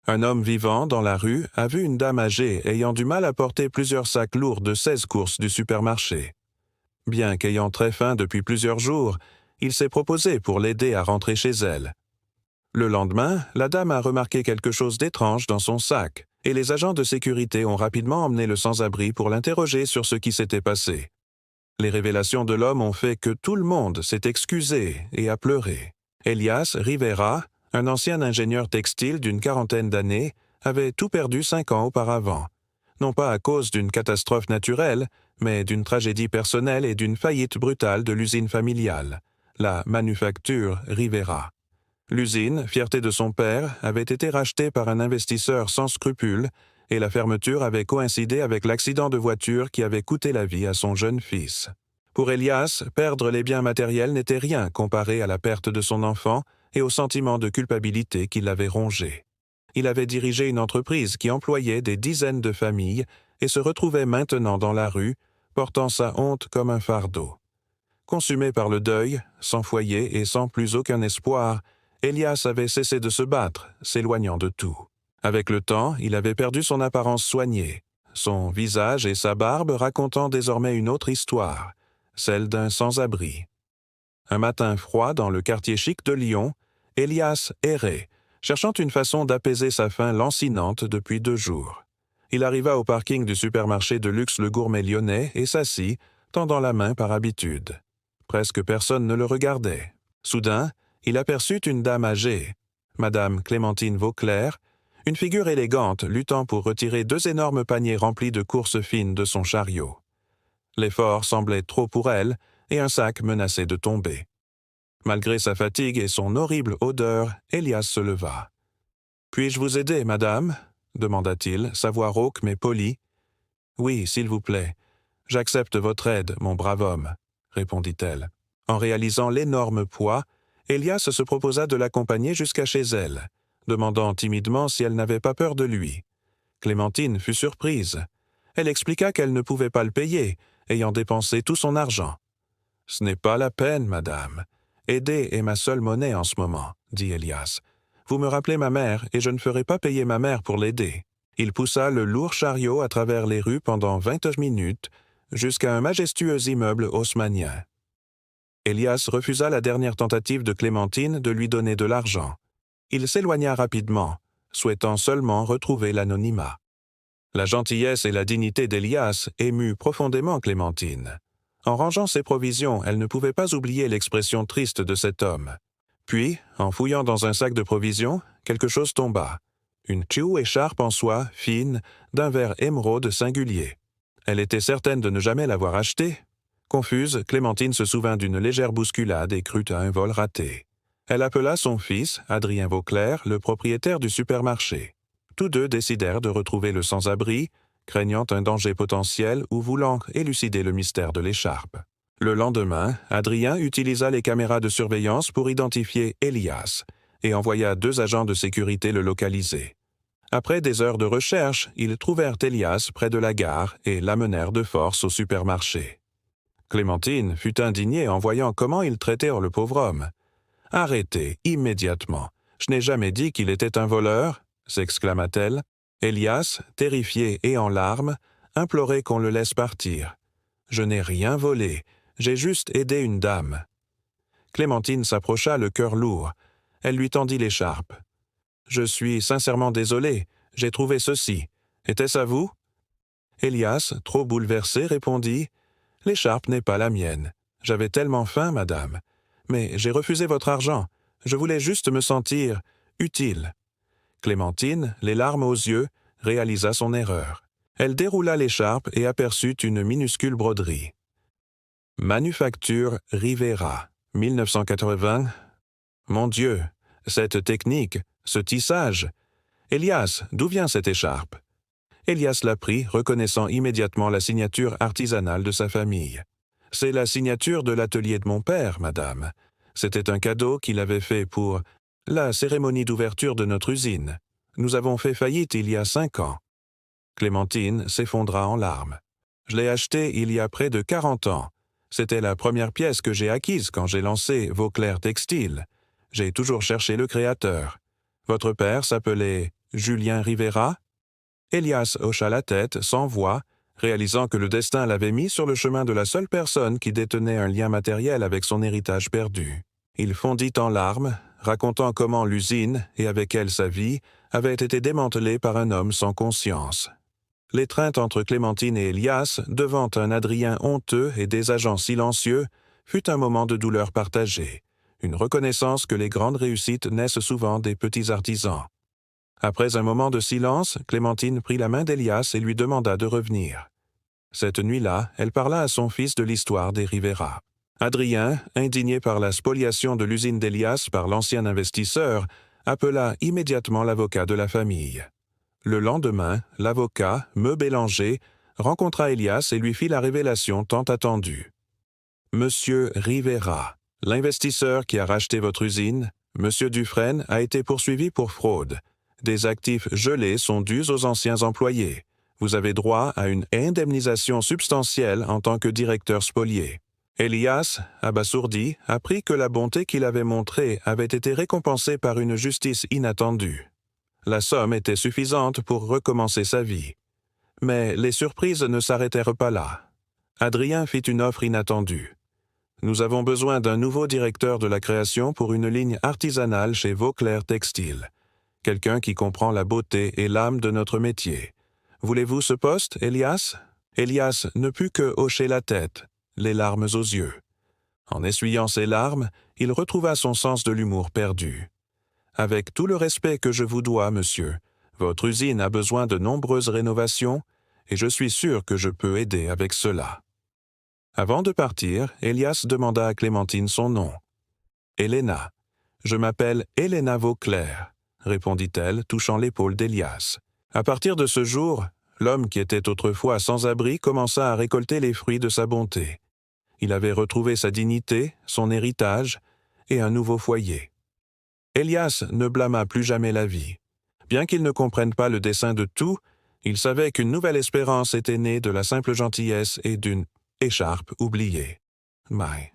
Un homme vivant dans la rue a vu une dame âgée ayant du mal à porter plusieurs sacs lourds de 16 courses du supermarché. Bien qu'ayant très faim depuis plusieurs jours, il s'est proposé pour l'aider à rentrer chez elle. Le lendemain, la dame a remarqué quelque chose d'étrange dans son sac, et les agents de sécurité ont rapidement emmené le sans-abri pour l'interroger sur ce qui s'était passé. Les révélations de l'homme ont fait que tout le monde s'est excusé et a pleuré. Elias Rivera, un ancien ingénieur textile d'une quarantaine d'années, avait tout perdu 5 ans auparavant, non pas à cause d'une catastrophe naturelle, mais d'une tragédie personnelle et d'une faillite brutale de l'usine familiale, la manufacture Rivera. L'usine, fierté de son père, avait été rachetée par un investisseur sans scrupules et la fermeture avait coïncidé avec l'accident de voiture qui avait coûté la vie à son jeune fils. Pour Elias, perdre les biens matériels n'était rien comparé à la perte de son enfant et au sentiment de culpabilité qui l'avait rongé. Il avait dirigé une entreprise qui employait des dizaines de familles et se retrouvait maintenant dans la rue, portant sa honte comme un fardeau. Consumé par le deuil, sans foyer et sans plus aucun espoir, Elias avait cessé de se battre, s'éloignant de tout. Avec le temps, il avait perdu son apparence soignée, son visage et sa barbe racontant désormais une autre histoire, celle d'un sans-abri. Un matin froid dans le quartier chic de Lyon, Elias errait, cherchant une façon d'apaiser sa faim lancinante depuis 2 jours. Il arriva au parking du supermarché de luxe Le Gourmet lyonnais et s'assit, tendant la main par habitude. Presque personne ne le regardait. Soudain, il aperçut une dame âgée, Madame Clémentine Vauclair, une figure élégante luttant pour retirer 2 énormes paniers remplis de courses fines de son chariot. L'effort semblait trop pour elle, et un sac menaçait de tomber. Malgré sa fatigue et son horrible odeur, Elias se leva. « Puis-je vous aider, madame ?» demanda-t-il, sa voix rauque mais polie. « Oui, s'il vous plaît. J'accepte votre aide, mon brave homme, » répondit-elle. En réalisant l'énorme poids, Elias se proposa de l'accompagner jusqu'à chez elle, demandant timidement si elle n'avait pas peur de lui. Clémentine fut surprise. Elle expliqua qu'elle ne pouvait pas le payer, ayant dépensé tout son argent. « Ce n'est pas la peine, madame. Aider est ma seule monnaie en ce moment, » dit Elias. « Vous me rappelez ma mère et je ne ferai pas payer ma mère pour l'aider. » Il poussa le lourd chariot à travers les rues pendant 20 minutes, jusqu'à un majestueux immeuble haussmannien. Elias refusa la dernière tentative de Clémentine de lui donner de l'argent. Il s'éloigna rapidement, souhaitant seulement retrouver l'anonymat. La gentillesse et la dignité d'Elias émut profondément Clémentine. En rangeant ses provisions, elle ne pouvait pas oublier l'expression triste de cet homme. Puis, en fouillant dans un sac de provisions, quelque chose tomba. Une Chiu écharpe en soie, fine, d'un vert émeraude singulier. Elle était certaine de ne jamais l'avoir achetée. Confuse, Clémentine se souvint d'une légère bousculade et crut à un vol raté. Elle appela son fils, Adrien Vauclair, le propriétaire du supermarché. Tous deux décidèrent de retrouver le sans-abri, craignant un danger potentiel ou voulant élucider le mystère de l'écharpe. Le lendemain, Adrien utilisa les caméras de surveillance pour identifier Elias et envoya 2 agents de sécurité le localiser. Après des heures de recherche, ils trouvèrent Elias près de la gare et l'amenèrent de force au supermarché. Clémentine fut indignée en voyant comment ils traitèrent le pauvre homme. « Arrêtez, immédiatement. Je n'ai jamais dit qu'il était un voleur » s'exclama-t-elle. Elias, terrifié et en larmes, implorait qu'on le laisse partir. « Je n'ai rien volé, j'ai juste aidé une dame. » Clémentine s'approcha le cœur lourd. Elle lui tendit l'écharpe. « Je suis sincèrement désolé, j'ai trouvé ceci. Était-ce à vous ?» Elias, trop bouleversé, répondit « L'écharpe n'est pas la mienne. J'avais tellement faim, madame. Mais j'ai refusé votre argent. Je voulais juste me sentir utile. » Clémentine, les larmes aux yeux, réalisa son erreur. Elle déroula l'écharpe et aperçut une minuscule broderie. Manufacture Rivera, 1980. Mon Dieu, cette technique, ce tissage. Elias, d'où vient cette écharpe? Elias la prit, reconnaissant immédiatement la signature artisanale de sa famille. C'est la signature de l'atelier de mon père, madame. C'était un cadeau qu'il avait fait pour la cérémonie d'ouverture de notre usine. Nous avons fait faillite il y a 5 ans. Clémentine s'effondra en larmes. Je l'ai acheté il y a près de 40 ans. C'était la première pièce que j'ai acquise quand j'ai lancé Vauclair Textile. J'ai toujours cherché le créateur. Votre père s'appelait Julien Rivera ?» Elias hocha la tête, sans voix, réalisant que le destin l'avait mis sur le chemin de la seule personne qui détenait un lien matériel avec son héritage perdu. Il fondit en larmes, racontant comment l'usine, et avec elle sa vie, avaient été démantelées par un homme sans conscience. L'étreinte entre Clémentine et Elias, devant un Adrien honteux et des agents silencieux, fut un moment de douleur partagée, une reconnaissance que les grandes réussites naissent souvent des petits artisans. Après un moment de silence, Clémentine prit la main d'Elias et lui demanda de revenir. Cette nuit-là, elle parla à son fils de l'histoire des Rivera. Adrien, indigné par la spoliation de l'usine d'Elias par l'ancien investisseur, appela immédiatement l'avocat de la famille. Le lendemain, l'avocat, Me Bélanger, rencontra Elias et lui fit la révélation tant attendue. « Monsieur Rivera, l'investisseur qui a racheté votre usine, Monsieur Dufresne, a été poursuivi pour fraude. Des actifs gelés sont dus aux anciens employés. Vous avez droit à une indemnisation substantielle en tant que directeur spolié. » Elias, abasourdi, apprit que la bonté qu'il avait montrée avait été récompensée par une justice inattendue. La somme était suffisante pour recommencer sa vie. Mais les surprises ne s'arrêtèrent pas là. Adrien fit une offre inattendue. « Nous avons besoin d'un nouveau directeur de la création pour une ligne artisanale chez Vauclair Textile. Quelqu'un qui comprend la beauté et l'âme de notre métier. Voulez-vous ce poste, Elias ?» Elias ne put que hocher la tête, les larmes aux yeux. En essuyant ses larmes, il retrouva son sens de l'humour perdu. « Avec tout le respect que je vous dois, monsieur, votre usine a besoin de nombreuses rénovations et je suis sûr que je peux aider avec cela. » Avant de partir, Elias demanda à Clémentine son nom. « Helena. Je m'appelle Helena Vauclair, » répondit-elle, touchant l'épaule d'Elias. À partir de ce jour, l'homme qui était autrefois sans abri commença à récolter les fruits de sa bonté. Il avait retrouvé sa dignité, son héritage et un nouveau foyer. Elias ne blâma plus jamais la vie. Bien qu'il ne comprenne pas le dessein de tout, il savait qu'une nouvelle espérance était née de la simple gentillesse et d'une écharpe oubliée. Mai.